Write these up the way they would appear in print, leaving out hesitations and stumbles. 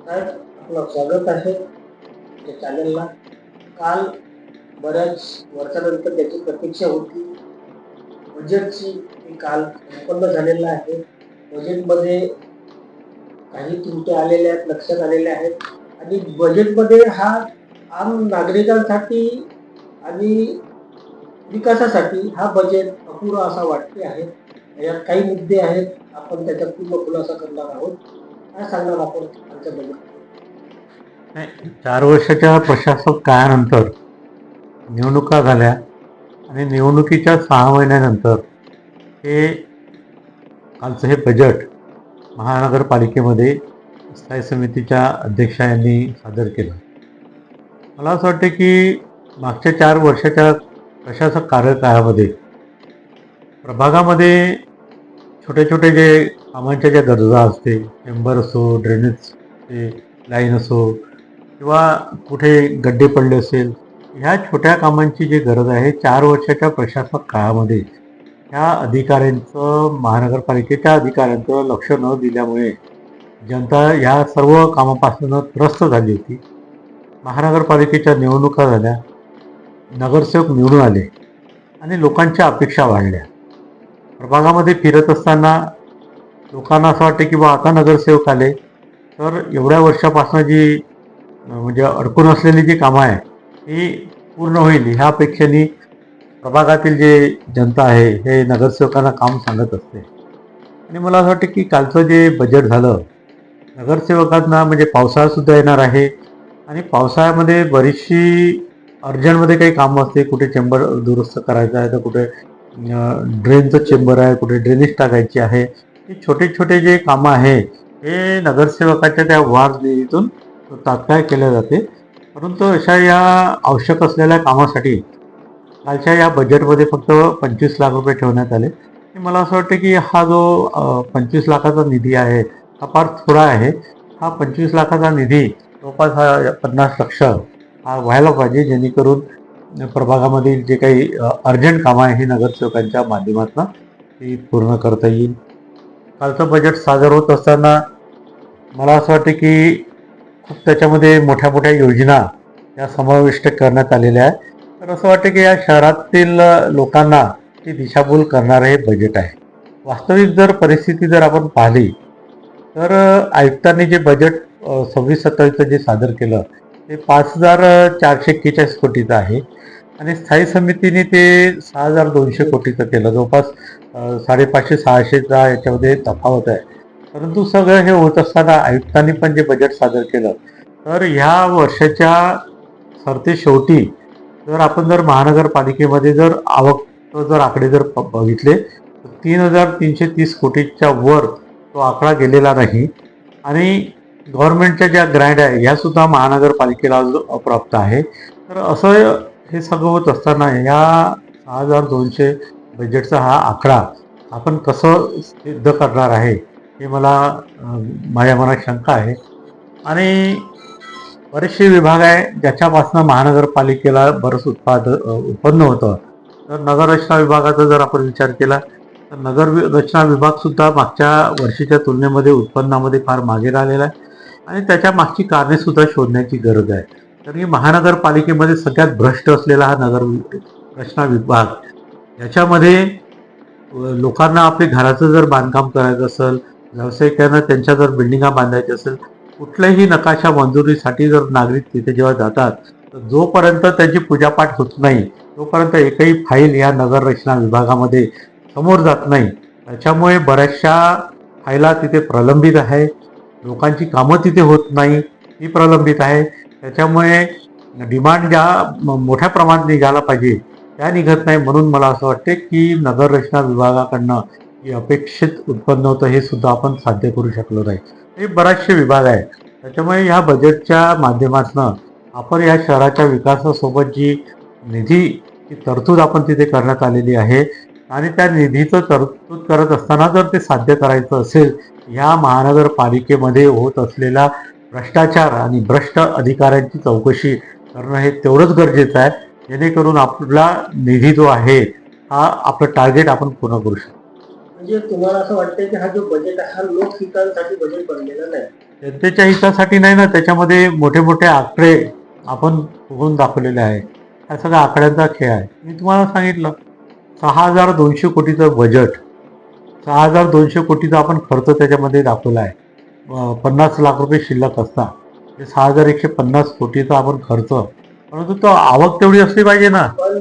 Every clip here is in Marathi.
साहेब, आपलं स्वागत आहे तुमच्या चॅनलला. काल बऱ्याच वर्षानंतर त्याची प्रतीक्षा होती बजेटची, ती काल संपन्न झालेलं आहे. बजेटमध्ये काही त्रुटी आलेल्या आहेत, लक्षात आलेल्या आहेत आणि बजेटमध्ये हा आम नागरिकांसाठी आणि विकासासाठी हा बजेट अपुरा असा वाटते आहे. यात काही मुद्दे आहेत, आपण त्याचा पूर्ण खुलासा करणार आहोत. काय सांगणार आपण आमच्या बजेटबद्दल? 4 वर्षाच्या प्रशासक काळानंतर निवडणुका झाल्या आणि निवडणुकीच्या 6 महिन्यानंतर हे कालचं हे बजेट महानगरपालिकेमध्ये स्थायी समितीच्या अध्यक्षा यांनी सादर केलं. मला असं वाटतं की मागच्या 4 वर्षाच्या प्रशासक कार्यकाळामध्ये प्रभागामध्ये छोटे छोटे जे कामांच्या ज्या गरजा असते, चेंबर असो, ड्रेनेजचे लाईन असो किंवा कुठे गड्डे पडले असेल, ह्या छोट्या कामांची जी गरज आहे 4 वर्षाच्या प्रशासक काळामध्ये ह्या अधिकाऱ्यांचं, महानगरपालिकेच्या अधिकाऱ्यांचं लक्ष न दिल्यामुळे जनता ह्या सर्व कामापासून त्रस्त झाली होती. महानगरपालिकेच्या निवडणुका झाल्या, नगरसेवक निवडून आले आणि लोकांच्या अपेक्षा वाढल्या. प्रभागामध्ये फिरत असताना लोकांना असं वाटतं की बा आता नगरसेवक आले तर एवढ्या वर्षापासून जी म्हणजे अडकून असलेली जी कामं आहे ती पूर्ण होईल ह्या अपेक्षेने प्रभागातील जे जनता आहे हे नगरसेवकांना काम सांगत असते. आणि मला असं वाटतं की कालचं जे बजेट झालं, नगरसेवकांना म्हणजे पावसाळासुद्धा येणार आहे आणि पावसाळ्यामध्ये बरीचशी अर्जंटमध्ये काही कामं असते, कुठे चेंबर दुरुस्त करायचं आहे तर कुठे ड्रेनचं चेंबर आहे, कुठे ड्रेनेज टाकायची आहे. हे छोटे छोटे जे कामं आहे हे नगरसेवकाच्या त्या वाढ निधीतून तात्काळ केल्या जाते. परंतु अशा या आवश्यक असलेल्या कामासाठी कालच्या या बजेटमध्ये फक्त 25 लाख रुपये ठेवण्यात आले. मला असं वाटतं की हा जो 25 लाखाचा निधी आहे हा फार थोडा आहे. हा 25 लाखाचा निधी जवळपास हा 50 लक्ष हा व्हायला पाहिजे, जेणेकरून प्रभागामधील जे काही अर्जंट कामं आहे ही नगरसेवकांच्या माध्यमातून ती पूर्ण करता येईल. कालचं बजेट सादर होत असताना मला असं वाटतं की खूप त्याच्यामध्ये मोठ्या मोठ्या योजना या समाविष्ट करण्यात आलेल्या आहेत. तर असं वाटतं की या शहरातील लोकांना ती दिशाभूल करणारं हे बजेट आहे. वास्तविक जर परिस्थिती जर आपण पाहिली तर आयुक्तांनी जे बजेट 26-27 जे सादर केलं ते 5,441 कोटीचं आहे आणि स्थायी समितीने ते 6,200 कोटीचं केलं. जवळपास 550-600चा याच्यामध्ये तफावत आहे. परंतु सगळं हे होत असताना आयुक्तांनी पण जे बजेट सादर केलं तर ह्या वर्षाच्या सरतेशेवटी जर आपण जर महानगरपालिकेमध्ये जर आवक जर आकडे जर बघितले तर 3,330 कोटीच्या वर तो आकडा गेलेला नाही आणि गव्हर्नमेंटच्या ज्या ग्रँट आहे ह्यासुद्धा महानगरपालिकेला अप्राप्त आहे. तर असं हे सगळं होत असताना या 6,200 बजेटचा हा आकडा आपण कसं सिद्ध करणार आहे हे मला माझ्या मनात शंका आहे. आणि बरेचसे विभाग आहे ज्याच्यापासून महानगरपालिकेला बरंच उत्पन्न होतं. तर नगररचना विभागाचा जर आपण विचार केला तर नगररचना विभागसुद्धा मागच्या वर्षीच्या तुलनेमध्ये उत्पन्नामध्ये फार मागे राहिलेला आहे आणि त्याच्या मागची कारणेसुद्धा शोधण्याची गरज आहे. तर ही महानगरपालिकेमध्ये सगळ्यात भ्रष्ट असलेला हा नगररचना विभाग, याच्यामध्ये लोकांना आपले घराचं जर बांधकाम करायचं असेल, व्यावसायिकांना त्यांच्या जर बिल्डिंगा बांधायच्या असेल, कुठल्याही नकाशा मंजुरीसाठी जर नागरिक तिथे जेव्हा जातात तर जोपर्यंत त्यांची पूजापाठ होत नाही तोपर्यंत एकही फाईल या नगररचना विभागामध्ये समोर जात नाही. त्याच्यामुळे बऱ्याचशा फायला तिथे प्रलंबित आहे, लोकांची कामं तिथे होत नाही ती प्रलंबित आहे. त्याच्यामुळे डिमांड ज्या मोठ्या प्रमाणात निघायला पाहिजे त्या निघत नाही. म्हणून मला असं वाटते की नगररचना विभागाकडनं जे अपेक्षित उत्पन्न होतं हे सुद्धा आपण साध्य करू शकलो नाही. हे बरेचसे विभाग आहेत. त्याच्यामुळे ह्या बजेटच्या माध्यमातून आपण या शहराच्या विकासासोबत जी निधीची तरतूद आपण तिथे करण्यात आलेली आहे आणि त्या निधीचं तरतूद करत असताना जर ते साध्य करायचं असेल, ह्या महानगरपालिकेमध्ये होत असलेला भ्रष्टाचार आणि भ्रष्ट अधिकाऱ्यांची चौकशी करणं हे तेवढंच गरजेचं आहे, जेणेकरून आपला निधी जो आहे हा आपलं टार्गेट आपण पूर्ण करू शकतो. म्हणजे तुम्हाला असं वाटतंय की हा जो बजेट आहे हा लोकहितांसाठी बजेट बनलेला नाही, जनतेच्या हितासाठी नाही ना, त्याच्यामध्ये मोठे मोठे आकडे आपण बघून दाखवलेले आहे. हा सगळा आकड्यांचा खेळ आहे. मी तुम्हाला सांगितलं 6,200 कोटीचं बजेट, 6,200 कोटीचा आपण खर्च त्याच्यामध्ये दाखवला आहे. 50 लाख रुपये शिल्लक असता म्हणजे 6,150 कोटीचा आपण खर्च, परंतु तो आवक तेवढी असली पाहिजे ना. पण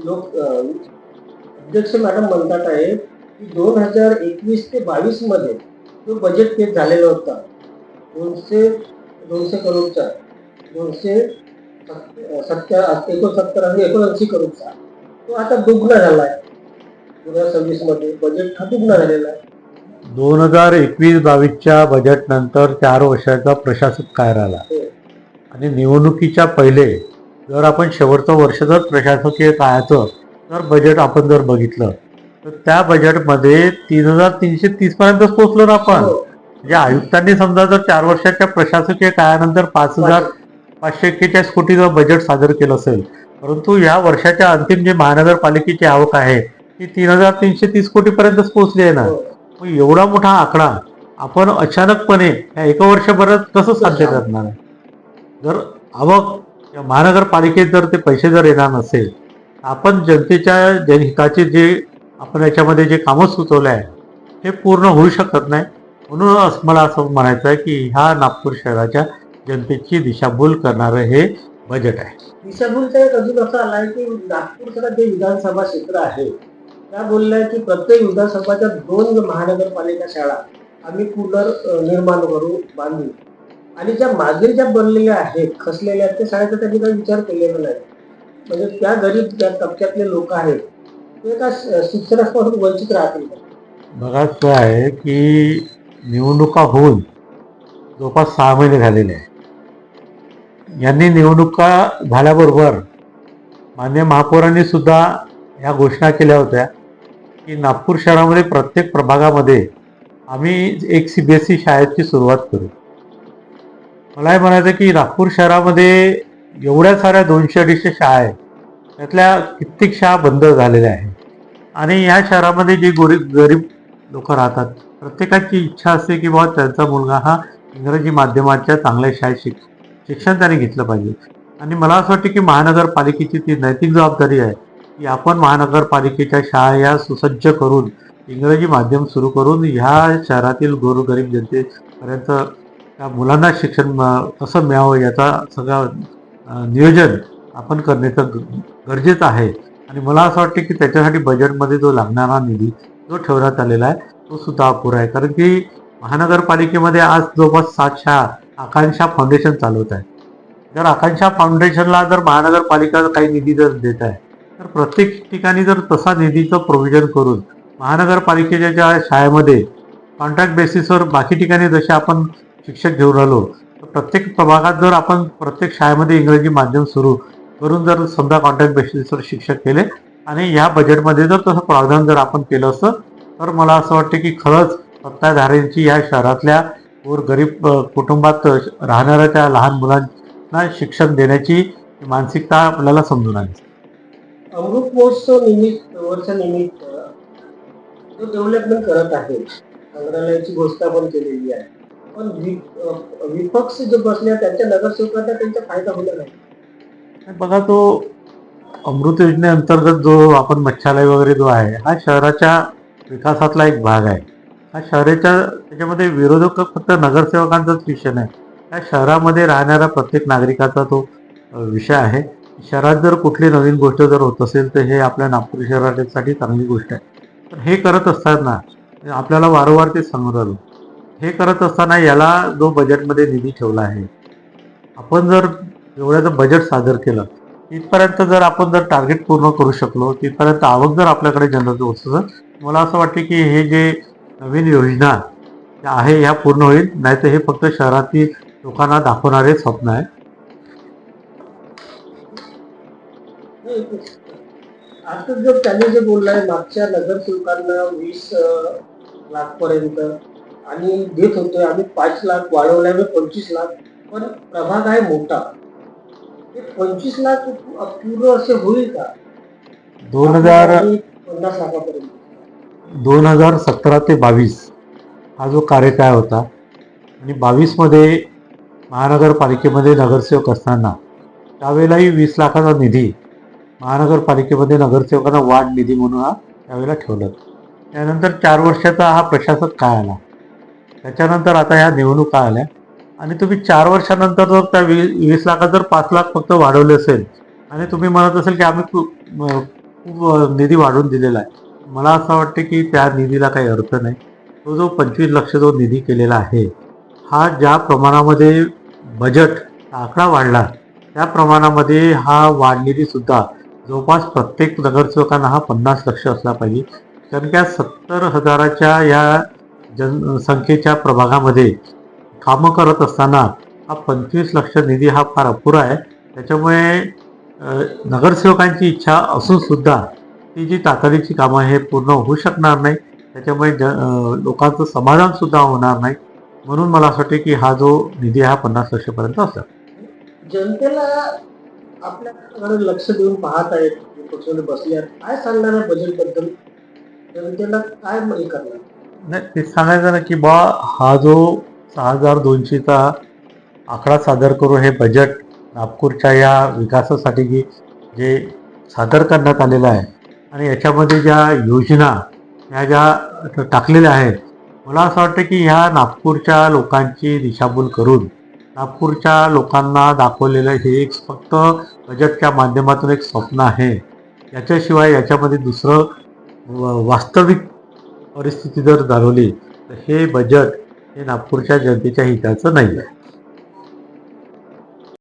लोक अध्यक्ष मॅडम म्हणतात आहे की 2021 ते 22 मध्ये जो बजेट पेश झालेला होता 200 करोडचा, 269 आणि 79 करोडचा, तो आता दुगणा झालाय. 2026 मध्ये बजेट हा दुगणा झालेला आहे. 2021-22च्या बजेट नंतर 4 वर्षाचा प्रशासक काय राहिला हो. आणि निवडणुकीच्या पहिले जर आपण शेवटचं वर्ष जर प्रशासकीय काळाचं जर बजेट आपण जर बघितलं तर त्या बजेटमध्ये 3,330 पर्यंतच पोहोचलो ना आपण. हो. म्हणजे आयुक्तांनी समजा जर 4 वर्षाच्या प्रशासकीय काळानंतर 5,541 कोटीचं बजेट सादर केलं असेल, परंतु या वर्षाच्या अंतिम जे महानगरपालिकेची आवक आहे ती 3,330 कोटीपर्यंतच पोहोचली आहे ना. हो. मग एवढा मोठा आकडा आपण अचानकपणे या एका वर्षभरात कसं साध्य करणार आहे? जर आवक या महानगरपालिकेत जर ते पैसे जर येणार नसेल, आपण जनतेच्या जनहिताचे जे आपण याच्यामध्ये जे कामं सुचवले आहे हे पूर्ण होऊ शकत नाही. म्हणून मला असं म्हणायचं आहे की ह्या नागपूर शहराच्या जनतेची दिशाभूल करणारं हे बजेट आहे. दिशाभूलचा एक अजून असा आलाय की नागपूर शहरात जे विधानसभा क्षेत्र आहे त्या बोलल्या की प्रत्येक विधानसभाच्या 2 महानगरपालिका शाळा आम्ही पुनर्निर्माण करू, बांधू, आणि ज्या मागील ज्या बनलेल्या आहेत खसलेल्या आहेत त्या शाळेचा त्यांनी काही विचार केलेला नाही. म्हणजे त्या गरीब ज्या तबक्यातले लोक आहेत ते त्या शिक्षणापासून वंचित राहतील. बघा काय आहे की निवडणुका होऊन जवळपास 6 महिने झालेले आहे. यांनी निवडणुका झाल्याबरोबर मान्य महापौरांनी सुद्धा ह्या घोषणा केल्या होत्या की नागपूर शहरामध्ये प्रत्येक प्रभागामध्ये आम्ही एक CBSE शाळेची सुरुवात करू. मला हे म्हणायचं की नागपूर शहरामध्ये एवढ्या साऱ्या 200-250 शाळा आहेत, त्यातल्या कित्येक शाळा बंद झालेल्या आहेत. आणि ह्या शहरामध्ये जे गरीब लोक राहतात प्रत्येकाची इच्छा असते की बाबा त्यांचा मुलगा हा इंग्रजी माध्यमाच्या चांगल्या शाळेत शिक्षण त्याने घेतलं पाहिजे. आणि मला असं वाटतं की महानगरपालिकेची ती नैतिक जबाबदारी आहे की आपण महानगरपालिकेच्या शाळा या सुसज्ज करून इंग्रजी माध्यम सुरू करून ह्या शहरातील गोरगरीब जनतेपर्यंत त्या मुलांना शिक्षण कसं मिळावं याचा सगळं नियोजन आपण करण्याचं गरजेचं आहे. आणि मला असं वाटतं की त्याच्यासाठी बजेटमध्ये जो लागणारा निधी जो ठेवण्यात आलेला आहे तो सुद्धा अपुरा आहे. कारण की महानगरपालिकेमध्ये आज जवळपास 7 शाळा आकांक्षा फाउंडेशन चालवत आहे. जर आकांक्षा फाउंडेशनला जर महानगरपालिका काही निधी जर देत आहे तर प्रत्येक ठिकाणी जर तसा निधीचं प्रोव्हिजन करून महानगरपालिकेच्या ज्या शाळेमध्ये कॉन्ट्रॅक्ट बेसिसवर बाकी ठिकाणी जसे आपण शिक्षक घेऊन राहिलो तर प्रत्येक प्रभागात जर आपण प्रत्येक शाळेमध्ये इंग्रजी माध्यम सुरू करून जर समजा कॉन्ट्रॅक्ट बेसिसवर शिक्षक केले आणि ह्या बजेटमध्ये जर तसं प्रावधान जर आपण केलं असतं तर मला असं वाटतं की खरंच सत्ताधाऱ्यांची ह्या शहरातल्या गरीब कुटुंबात राहणाऱ्या त्या लहान मुलांना शिक्षण देण्याची मानसिकता आपल्याला समजून आली. अमृत महोत्सव वर्षानिमित्त जो डेव्हलपमेंट करत आहे, संग्रहालयाची घोषणा पण केलेली आहे, पण विपक्ष जे बसले त्यांच्या नगरसेवकांना त्यांचा फायदा होणार नाही. बघा तो अमृत योजनेअंतर्गत जो आपण मच्छालय वगैरे जो आहे हा शहराच्या विकासातला एक भाग आहे. हा शहराच्या त्याच्यामध्ये विरोधक फक्त नगरसेवकांचाच विषय नाही, या शहरामध्ये राहणाऱ्या प्रत्येक नागरिकाचा तो विषय आहे. शहरात जर कुठली नवीन गोष्ट जर होत असेल तर हे आपल्या नागपूर शहरासाठी चांगली गोष्ट आहे. पण हे करत असताना आपल्याला वारंवार ते सांगून राहिलो, हे करत असताना याला जो बजेटमध्ये निधी ठेवला आहे, आपण जर एवढ्याचं बजेट सादर केलं तिथपर्यंत जर आपण जर टार्गेट पूर्ण करू शकलो, तिथपर्यंत आवक जर आपल्याकडे जनरेट होत असेल, मला असं वाटते की हे जे नवीन योजना आहे ह्या पूर्ण होईल. नाही तर हे फक्त शहरातील लोकांना दाखवणारे स्वप्न आहे. आता जर त्यांनी जे बोललाय मागच्या नगरसेवकांना 20 लाख पर्यंत आणि देत होते, आम्ही 5 लाख वाढवल्या 25 लाख, पण प्रभाग आहे मोठा, 25 लाख पूर्ण असे होईल का? 50 लाखापर्यंत 2017 ते 22 हा जो कार्यकाळ होता आणि 22मध्ये महानगरपालिकेमध्ये नगरसेवक असताना त्यावेळेलाही 20 लाखाचा निधी महानगरपालिकेमध्ये नगरसेवकांना वाढ निधी म्हणून हा त्यावेळेला ठेवला. त्यानंतर 4 वर्षाचा हा प्रशासक काळ आला. त्याच्यानंतर आता ह्या निवडणुका आल्या आणि तुम्ही 4 वर्षानंतर जर त्या 20 लाखात जर 5 लाख फक्त वाढवले असेल आणि तुम्ही म्हणत असेल की आम्ही खूप निधी वाढवून दिलेला आहे, मला असं वाटतं की त्या निधीला काही अर्थ नाही. तो जो 25 लक्ष जो निधी केलेला आहे, हा ज्या प्रमाणामध्ये बजेट आकडा वाढला त्या प्रमाणामध्ये हा वाढ निधीसुद्धा जवळपास प्रत्येक नगरसेवकांना हा 50 लक्ष असला पाहिजे. कारण की 70,000च्या या जनसंख्येच्या प्रभागामध्ये कामं करत असताना हा 25 लक्ष निधी हा फार अपुरा आहे. त्याच्यामुळे नगरसेवकांची इच्छा असून सुद्धा ती जी तातडीची कामं हे पूर्ण होऊ शकणार नाही. त्याच्यामुळे लोकांचं समाधान सुद्धा होणार नाही. म्हणून मला असं वाटतं की हा जो निधी हा 50 लक्षपर्यंत असेल. जनतेला आपल्याकडे लक्ष देऊन पाहत आहेत, पक्षाने बसले आहेत, काय सांगणार आहे बजेटबद्दल? जनतेला काय करणार? नाही, ते सांगायचं ना की हा जो 6,200चा आकडा सादर करून हे बजेट नागपूरच्या या विकासासाठी जे सादर करण्यात आलेलं आहे आणि याच्यामध्ये ज्या योजना ह्या ज्या टाकलेल्या आहेत, मला असं वाटतं की ह्या नागपूरच्या लोकांची दिशाभूल करून नागपूरच्या लोकांना दाखवलेलं हे एक फक्त बजेटच्या माध्यमातून एक स्वप्न आहे. याच्याशिवाय याच्यामध्ये दुसरं वास्तविक परिस्थिती जर दाखवली तर हे बजेट हे नागपूरच्या जनतेच्या हिताचं नाही आहे.